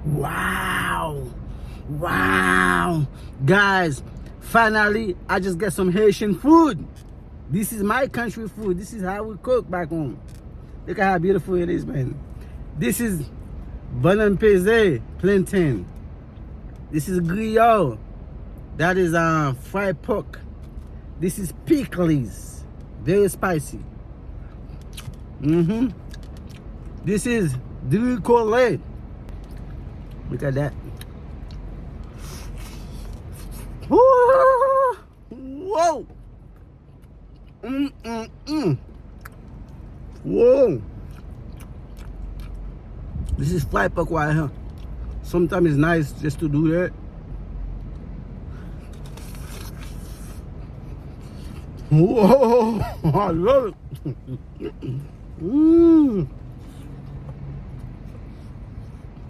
Wow. Wow. Guys, finally, I just got some Haitian food. This is my country food. This is how we cook back home. Look at how beautiful it is, man. This is bun peze, plantain. This is griot. That is fried pork. This is pickles, very spicy. This is ducolet. Look at that. Whoa! Whoa! This is fried pork right here. Sometimes it's nice just to do that. Whoa! I love it.